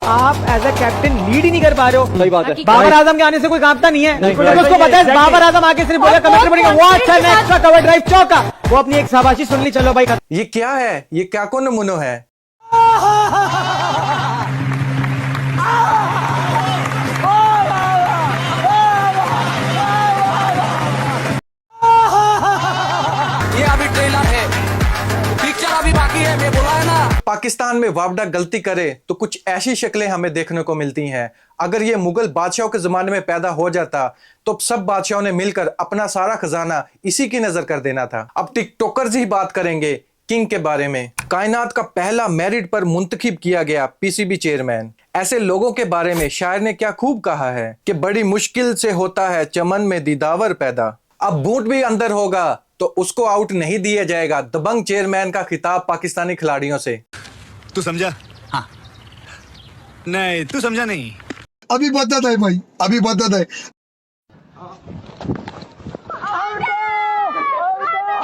आप as a captain lead ही नहीं कर पा रहे हो। सही बात है। बाबर आजम के आने से कोई कामता नहीं है, नहीं, तो उसको पता है बाबर आजम आके सिर्फ बोला कमेंट्री बनेगा what's an extra cover drive चौका, वो अपनी एक शाबाशी सुन ली, चलो भाई खत्म। ये क्या है? ये क्या को नमूनो है? ये अभी ट्रेलर है, पिक्चर अभी बाकी है, मैं बोला है ना। पाकिस्तान में वापडा गलती करे तो कुछ ऐसी शक्लें हमें देखने को मिलती हैं। अगर ये मुगल बादशाहों के जमाने में पैदा हो जाता तो सब बादशाहों ने मिलकर अपना सारा खजाना इसी की नजर कर देना था। अब टिकटॉकर्स ही बात करेंगे किंग के बारे में। कायनात का पहला मेरिट पर मुंतखब किया गया पीसीबी चेयरमैन। ऐसे लोगों के बारे में शायर ने क्या खूब कहा है कि बड़ी मुश्किल से होता है चमन में दीदावर पैदा। अब बूट भी अंदर होगा तो उसको आउट नहीं दिया जाएगा। दबंग चेयरमैन का खिताब पाकिस्तानी खिलाड़ियों से। तू समझा? हाँ। नहीं, तू समझा नहीं। अभी बदत है भाई, अभी बदत है।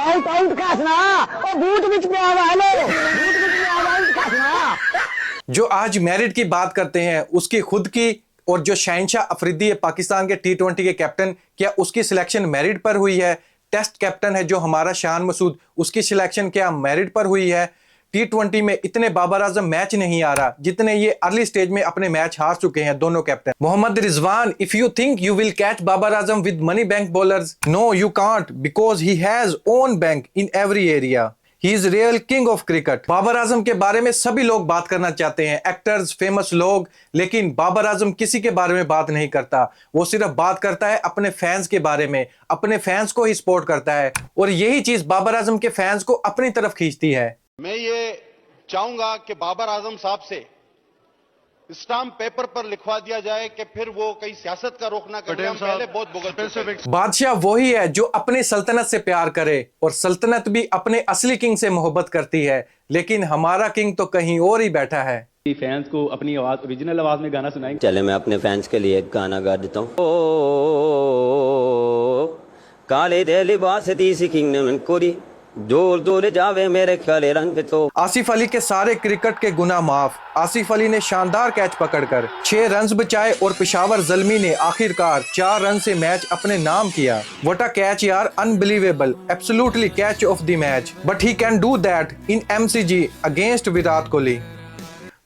आउट आउट कासना ओ बूट विच पे आवा, हेलो बूट विच पे आवा, आउट कासना। जो आज मेरिट की बात करते हैं उसकी खुद की, और जो शहनशाह अफरीदी है पाकिस्तान के टी20 के कैप्टन, क्या उसकी सिलेक्शन मेरिट पर हुई है? टेस्ट कैप्टन है जो हमारा शान मसूद, उसकी सिलेक्शन क्या मेरिट पर हुई है? टी20 में इतने बाबर आजम मैच नहीं आ रहा जितने ये अर्ली स्टेज में अपने मैच हार चुके हैं दोनों captain. Mohammad Rizwan, if you think you will catch Babar Azam with money bank bowlers, no you can't, because he has own bank in every area. He is real king of cricket. Babar Azam के बारे में सभी लोग बात करना चाहते हैं, एक्टर्स, फेमस लोग, लेकिन बाबर आजम किसी के बारे में बात नहीं करता। वो सिर्फ बात करता है अपने फैंस के बारे में, अपने फैंस को ही सपोर्ट करता है, और यही चीज बाबर आजम के फैंस को अपनी तरफ खींचती है। मैं ये चाहूंगा कि बाबर आजम साहब से स्टाम्प पेपर पर लिखवा दिया जाए कि फिर वो कहीं सियासत का रुख ना करें। हम पहले बहुत भुगत चुके हैं। बादशाह वही है जो अपनी सल्तनत से प्यार करे, और सल्तनत भी अपने असली किंग से मोहब्बत करती है, लेकिन हमारा किंग तो कहीं और ही बैठा है। फैंस को अपनी आवाज, ओरिजिनल आवाज में गाना सुनाएंगे। चले मैं अपने फैंस के लिए एक गाना गा देता हूँ। काले दे लिबास तीसी किंग ने मन कोरी, जोर जोर जावे मेरे काले रंग पे तो। आसिफ अली के सारे क्रिकेट के गुनाह माफ। आसिफ अली ने शानदार कैच पकड़कर 6 रन बचाए और पेशावर ज़ल्मी ने आखिरकार 4 रन से मैच अपने नाम किया। व्हाट अ कैच यार, unbelievable, absolutely catch of the match, but he can do that in MCG against Virat Kohli.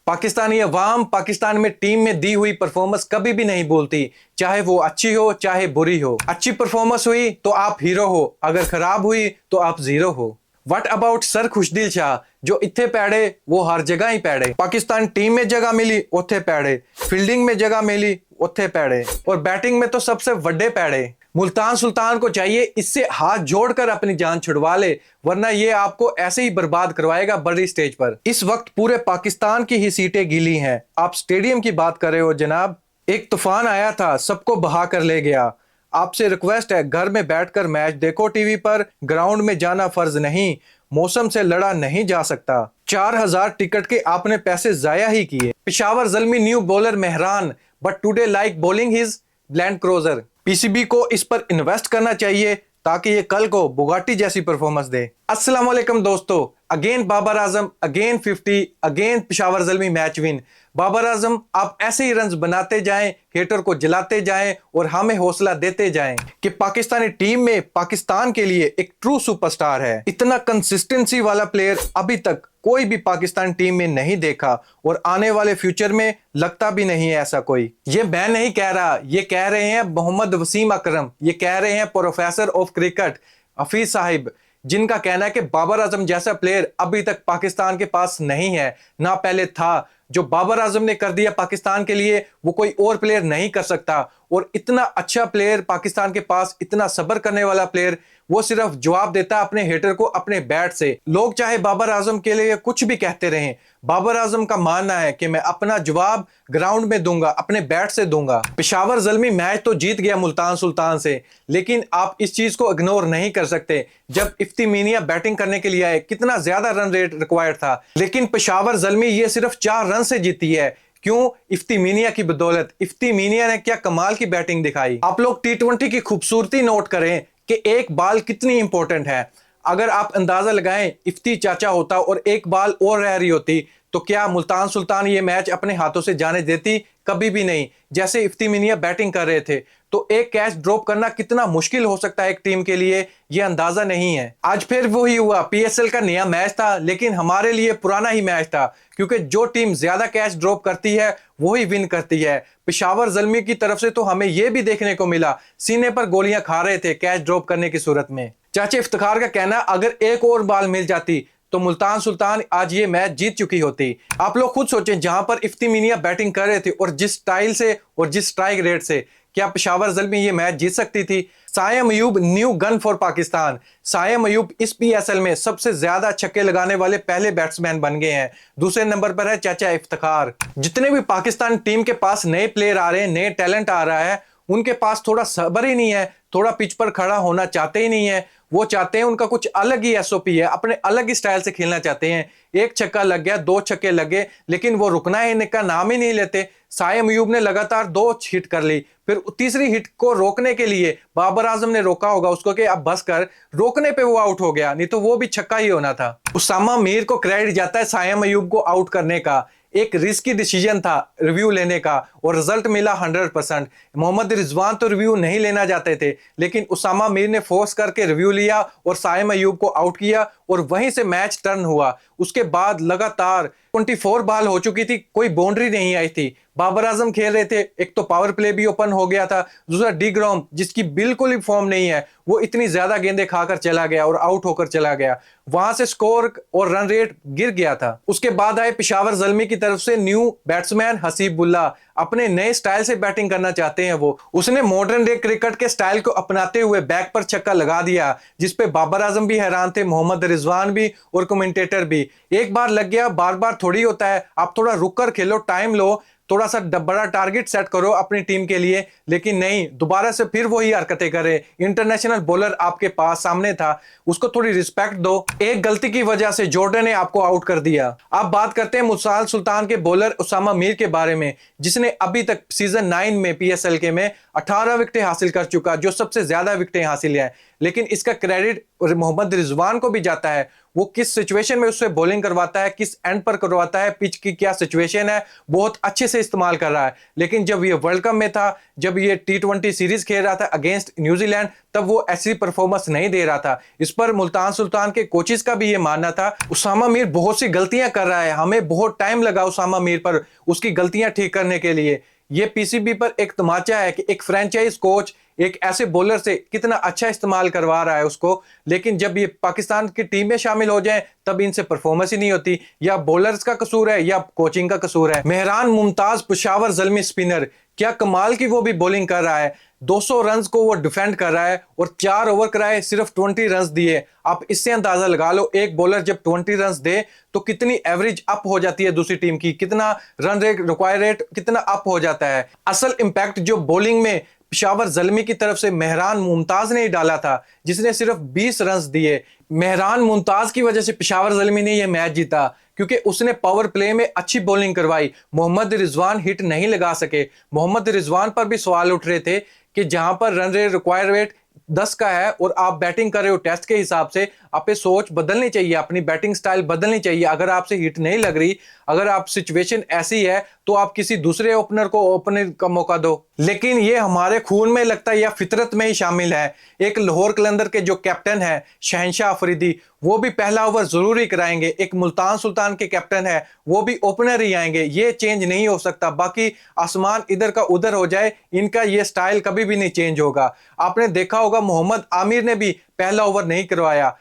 Pakistani अवाम पाकिस्तान में टीम में दी हुई परफॉर्मेंस कभी भी नहीं भूलती, चाहे वो अच्छी हो चाहे बुरी हो। अच्छी परफॉर्मेंस हुई तो आप हीरो हो, अगर खराब हुई तो आप जीरो हो। व्हाट अबाउट सर खुशदिल शाह, जो इत्थे पैड़े वो हर जगह ही पैड़े। पाकिस्तान टीम में जगह मिली उथे पैड़े, फील्डिंग में जगह मिली उथे पैड़े, और बैटिंग में तो सबसे बड़े पैड़े। मुल्तान सुल्तान को चाहिए इससे हाथ जोड़कर अपनी जान छुड़वा ले, वरना ये आपको ऐसे ही बर्बाद करवाएगा बड़ी स्टेज पर। इस वक्त पूरे पाकिस्तान की ही सीटें गीली हैं। आप स्टेडियम की बात कर रहे हो जनाब। एक तूफान आया था, सबको बहा कर ले गया। आपसे रिक्वेस्ट है, घर में बैठकर मैच देखो टीवी पर, ग्राउंड में जाना फर्ज नहीं, मौसम से लड़ा नहीं जा सकता। 4000 टिकट के आपने पैसे जाया ही किए। Peshawar Zalmi new bowler Mehran, but today like bowling his land cruiser. PCB को इस पर इन्वेस्ट करना चाहिए ताकि ये कल को बुगाटी जैसी परफॉर्मेंस दे। अस्सलाम वालेकुम दोस्तों, again Babar Azam, again 50, again Peshawar Zalmi match win. Babar Azam, आप ऐसे ही रन्स बनाते जाएं, हेटर को जलाते जाएं और हमें हौसला देते जाएं कि पाकिस्तानी टीम में पाकिस्तान के लिए एक ट्रू सुपरस्टार है। इतना कंसिस्टेंसी वाला प्लेयर अभी तक कोई भी पाकिस्तान टीम में नहीं देखा, और आने वाले फ्यूचर में लगता भी नहीं है ऐसा कोई। ये मैं नहीं कह रहा, ये कह रहे हैं मोहम्मद वसीम अकरम, ये कह रहे हैं professor of cricket Hafeez Sahib, जिनका कहना है कि बाबर आजम जैसा प्लेयर अभी तक पाकिस्तान के पास नहीं है, ना पहले था। जो बाबर आजम ने कर दिया पाकिस्तान के लिए वो कोई और प्लेयर नहीं कर सकता, और इतना अच्छा प्लेयर पाकिस्तान के पास, इतना सब्र करने वाला प्लेयर, वो सिर्फ जवाब देता अपने हेटर को अपने बैट से। लोग चाहे बाबर आजम के लिए कुछ भी कहते रहें, बाबर आजम का मानना है कि मैं अपना जवाब ग्राउंड में दूंगा, अपने बैट से दूंगा। पेशावर ज़ल्मी मैच तो जीत गया मुल्तान सुल्तान से, लेकिन आप इस चीज को इग्नोर नहीं कर सकते। जब इफ्ती मीनिया बैटिंग करने के लिए आए, कितना ज्यादा रन रेट रिक्वायर्ड था, लेकिन पेशावर ज़ल्मी ये सिर्फ 4 रन से जीती है। क्यों? इफ्ती मीनिया की बदौलत। इफ्ती मीनिया ने क्या कमाल की बैटिंग दिखाई। आप लोग टी20 की खूबसूरती नोट करें कि एक बॉल कितनी इंपॉर्टेंट है। अगर आप अंदाजा लगाएं, इफ्ती चाचा होता और एक बॉल और रह रही होती तो क्या मुल्तान सुल्तान ये मैच अपने हाथों से जाने देती? कभी भी नहीं। जैसे इफ्ती मियां बैटिंग कर रहे थे तो एक कैच ड्रॉप करना कितना मुश्किल हो सकता है एक टीम के लिए, ये अंदाजा नहीं है। आज फिर वही हुआ, पीएसएल का नया मैच था लेकिन हमारे लिए पुराना ही मैच था, क्योंकि जो टीम ज्यादा कैच ड्रॉप करती है वही विन करती है। पेशावर ज़ल्मी की तरफ से तो हमें यह भी देखने को मिला, सीने पर गोलियां खा रहे थे कैच ड्रॉप करने की सूरत में। चाचा इफ्तिखार का कहना, अगर एक और बॉल मिल जाती तो मुल्तान सुल्तान आज ये मैच जीत चुकी होती। आप लोग खुद सोचें, जहां पर इफ्ती मियां बैटिंग कर रहे थे और जिस स्टाइल से और जिस स्ट्राइक रेट से, क्या पेशावर ज़ल्मी ये मैच जीत सकती थी? Sayam Ayub new gun for Pakistan. Sayam Ayub इस पीएसएल में सबसे ज्यादा छक्के लगाने वाले पहले बैट्समैन बन गए हैं। दूसरे नंबर पर है चाचा इफ्तिखार। जितने भी पाकिस्तान टीम के पास नए प्लेयर आ रहे हैं, नए टैलेंट आ रहा है, उनके पास थोड़ा सब्र ही नहीं है, थोड़ा पिच पर खड़ा होना चाहते ही नहीं है। वो चाहते हैं, उनका कुछ अलग ही एसओपी है, अपने अलग ही स्टाइल से खेलना चाहते हैं। एक छक्का लग गया, 2 छक्के लगे, लेकिन वो रुकना है इनका नाम ही नहीं लेते। सायम अयूब ने लगातार 2 हिट कर ली, फिर तीसरी हिट को रोकने के लिए बाबर आजम ने रोका होगा उसको कि अब बस कर, रोकने पे वो आउट हो गया, नहीं तो वो भी छक्का ही होना था। उसामा मीर को क्रेडिट जाता है सायम अयूब को आउट करने का। एक रिस्की डिसीजन था रिव्यू लेने का और रिजल्ट मिला 100%। मोहम्मद रिजवान तो रिव्यू नहीं लेना चाहते थे, लेकिन उसामा मीर ने फोर्स करके रिव्यू लिया और सायम अयूब को आउट किया और वहीं से मैच टर्न हुआ। उसके बाद लगातार 24 बॉल हो चुकी थी, कोई बाउंड्री नहीं आई थी। बाबर आजम खेल रहे थे, एक तो पावर प्ले भी ओपन हो गया था, दूसरा डी ग्रॉम जिसकी बिल्कुल ही फॉर्म नहीं है, वो इतनी ज्यादा गेंदें खाकर चला गया और आउट होकर चला गया। वहां से स्कोर और रन रेट गिर गया था। उसके बाद आए पेशावर ज़ल्मी की तरफ से न्यू बैट्समैन हसीबुल्ला। अपने नए स्टाइल से बैटिंग करना चाहते हैं वो। उसने मॉडर्न डे क्रिकेट के स्टाइल को अपनाते हुए बैक पर छक्का लगा दिया, जिसपे बाबर आजम भी हैरान थे, मोहम्मद रिजवान भी और कमेंटेटर भी। एक बार लग गया, बार बार थोड़ी होता है। आप थोड़ा रुक कर खेलो, टाइम लो, थोड़ा सा बड़ा टारगेट सेट करो अपनी टीम के लिए, लेकिन नहीं, दोबारा से फिर वही हरकतें करे। इंटरनेशनल बॉलर आपके पास सामने था, उसको थोड़ी रिस्पेक्ट दो। एक गलती की वजह से जॉर्डन ने आपको आउट कर दिया। अब बात करते हैं मुल्तान सुल्तान के बॉलर उसामा मीर के बारे में, जिसने अभी तक सीजन 9 में पीएसएल के में 18 विकेटें हासिल कर चुका, जो सबसे ज्यादा विकेटें हासिल है। लेकिन इसका क्रेडिट मोहम्मद रिजवान को भी जाता है। वो किस सिचुएशन में उससे बॉलिंग करवाता है, किस एंड पर करवाता है, पिच की क्या सिचुएशन है, बहुत अच्छे से इस्तेमाल कर रहा है। लेकिन जब ये वर्ल्ड कप में था, जब ये T20 सीरीज खेल रहा था अगेंस्ट न्यूजीलैंड, तब वो ऐसी परफॉर्मेंस नहीं दे रहा था। इस पर मुल्तान सुल्तान के कोचेस का भी ये मानना था। उसामा मीर बहुत सी गलतियां कर रहा है, हमें बहुत टाइम लगा उसामा मीर पर उसकी गलतियां ठीक करने के लिए। ये पीसीबी पर एक तमाचा है कि एक फ्रेंचाइज कोच एक ऐसे बॉलर से कितना अच्छा इस्तेमाल करवा रहा है उसको, लेकिन जब ये पाकिस्तान की टीम में शामिल हो जाए तब इनसे परफॉर्मेंस ही नहीं होती। या बॉलर्स का कसूर है या कोचिंग का कसूर है। मेहरान मुमताज पेशावर ज़ल्मी स्पिनर, क्या कमाल की वो भी बॉलिंग कर रहा है। 200 रन को वो डिफेंड कर रहा है और 4 ओवर कराए, सिर्फ 20 रन दिए। आप इससे अंदाजा लगा लो, एक बॉलर जब 20 रन दे तो कितनी एवरेज अप हो जाती है दूसरी टीम की, कितना रन रेट रिक्वायर रेट कितना अप हो जाता है। असल इंपैक्ट जो बॉलिंग में पेशावर ज़ल्मी की तरफ से मेहरान मुमताज ने ही डाला था, जिसने सिर्फ 20 रन दिए। मेहरान मुमताज की वजह से पेशावर ज़ल्मी ने यह मैच जीता, क्योंकि उसने पावर प्ले में अच्छी बॉलिंग करवाई। मोहम्मद रिजवान हिट नहीं लगा सके। मोहम्मद रिजवान पर भी सवाल उठ रहे थे कि जहां पर रन रेट रिक्वायर रेट 10 का है और आप बैटिंग कर रहे हो टेस्ट के हिसाब से, आप सोच बदलनी चाहिए, अपनी बैटिंग स्टाइल बदलनी चाहिए। अगर आपसे हिट नहीं लग रही, अगर आप सिचुएशन ऐसी है, तो आप किसी दूसरे ओपनर को ओपनर का मौका दो। लेकिन ये हमारे खून में लगता है या फितरत में ही शामिल है। एक लाहौर कलंदर के जो कैप्टन है शहनशाह अफरीदी, वो भी पहला ओवर जरूर ही कराएंगे। एक मुल्तान सुल्तान के कैप्टन है, वो भी ओपनर ही आएंगे। ये चेंज नहीं हो सकता। बाकी आसमान इधर का उधर हो जाए, इनका ये स्टाइल कभी भी नहीं चेंज होगा। आपने देखा होगा मोहम्मद आमिर ने भी पहला ओवर नहीं करवाया।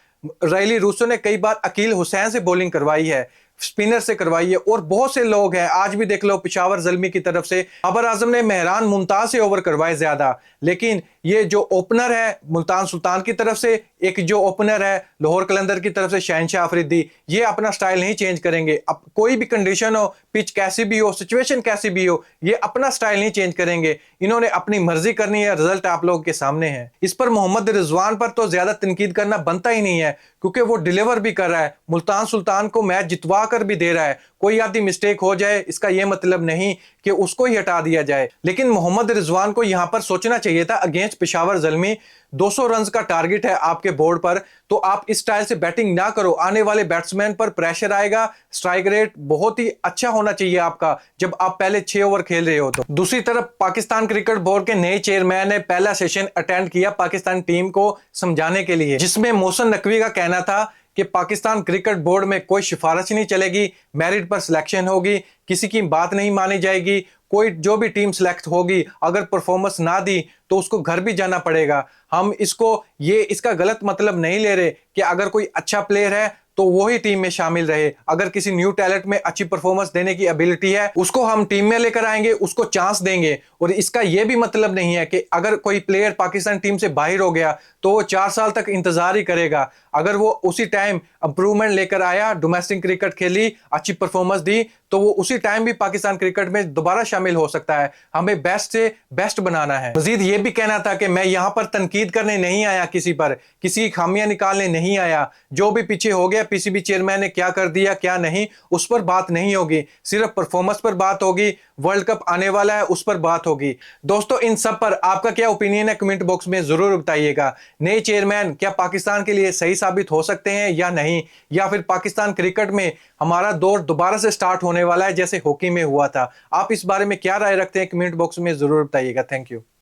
रैली रूसो ने कई बार अकील हुसैन से बॉलिंग करवाई है, स्पिनर से करवाई है, और बहुत से लोग हैं। आज भी देख लो पेशावर ज़ल्मी की तरफ से बाबर आजम ने मेहरान मुमताज से ओवर करवाए ज्यादा। लेकिन ये जो ओपनर है मुल्तान सुल्तान की तरफ से, एक जो ओपनर है लाहौर कलंदर की तरफ से शहनशाह अफरीदी, ये अपना स्टाइल नहीं चेंज करेंगे। अब कोई भी कंडीशन हो, पिच कैसी भी हो, सिचुएशन कैसी भी हो, ये अपना स्टाइल नहीं चेंज करेंगे। इन्होंने अपनी मर्जी करनी है, रिजल्ट आप लोगों के सामने है। इस पर मोहम्मद रिजवान पर तो ज्यादा तनकीद करना बनता ही नहीं है, क्योंकि वो डिलीवर भी कर रहा है, मुल्तान सुल्तान को मैच जितवा कर भी दे रहा है। कोई आधी मिस्टेक हो जाए इसका यह मतलब नहीं कि उसको ही हटा दिया जाए। लेकिन मोहम्मद रिजवान को यहां पर सोचना चाहिए था against match Peshawar Zalmi 200 run का टारगेट है आपके बोर्ड पर, तो आप इस स्टाइल से बैटिंग ना करो। आने वाले बैट्समैन पर प्रेशर आएगा। स्ट्राइक रेट बहुत ही अच्छा होना चाहिए आपका जब आप पहले 6 ओवर खेल रहे हो। तो दूसरी तरफ पाकिस्तान क्रिकेट बोर्ड के नए चेयरमैन ने पहला सेशन अटेंड किया पाकिस्तान टीम को समझाने के लिए, जिसमें मोहसिन नकवी का कहना था कि पाकिस्तान क्रिकेट बोर्ड में कोई सिफारिश नहीं चलेगी, मेरिट पर सिलेक्शन होगी, किसी की बात नहीं मानी जाएगी। कोई जो भी टीम सिलेक्ट होगी अगर परफॉर्मेंस ना दी तो उसको घर भी जाना पड़ेगा। हम इसका गलत मतलब नहीं ले रहे कि अगर कोई अच्छा प्लेयर है तो वो ही टीम में शामिल रहे। अगर किसी न्यू टैलेंट में अच्छी परफॉर्मेंस देने की एबिलिटी है उसको हम टीम में लेकर आएंगे, उसको चांस देंगे। और इसका यह भी मतलब नहीं है कि अगर कोई प्लेयर पाकिस्तान टीम से बाहर हो गया तो वो 4 साल तक इंतजार ही करेगा। अगर वो उसी टाइम इंप्रूवमेंट लेकर आया, डोमेस्टिक क्रिकेट खेली, अच्छी परफॉर्मेंस दी, तो वो उसी टाइम भी पाकिस्तान क्रिकेट में दोबारा शामिल हो सकता है। हमें बेस्ट से बेस्ट बनाना है। मजीद ये भी कहना था कि मैं यहाँ पर तनकीद करने नहीं आया, किसी पर किसी की खामियां निकालने नहीं आया। जो भी पीछे हो गया, पीसीबी चेयरमैन ने क्या कर दिया क्या नहीं, उस पर बात नहीं होगी, सिर्फ परफॉर्मेंस पर बात होगी। वर्ल्ड कप आने वाला है, उस पर बात होगी। दोस्तों, इन सब पर आपका क्या ओपिनियन है कमेंट बॉक्स में जरूर बताइएगा। नए चेयरमैन क्या पाकिस्तान के लिए सही साबित हो सकते हैं या नहीं, या फिर पाकिस्तान क्रिकेट में हमारा दौर दोबारा से स्टार्ट होने वाला है जैसे हॉकी में हुआ था। आप इस बारे में क्या राय रखते हैं कमेंट बॉक्स में जरूर बताइएगा। Thank you.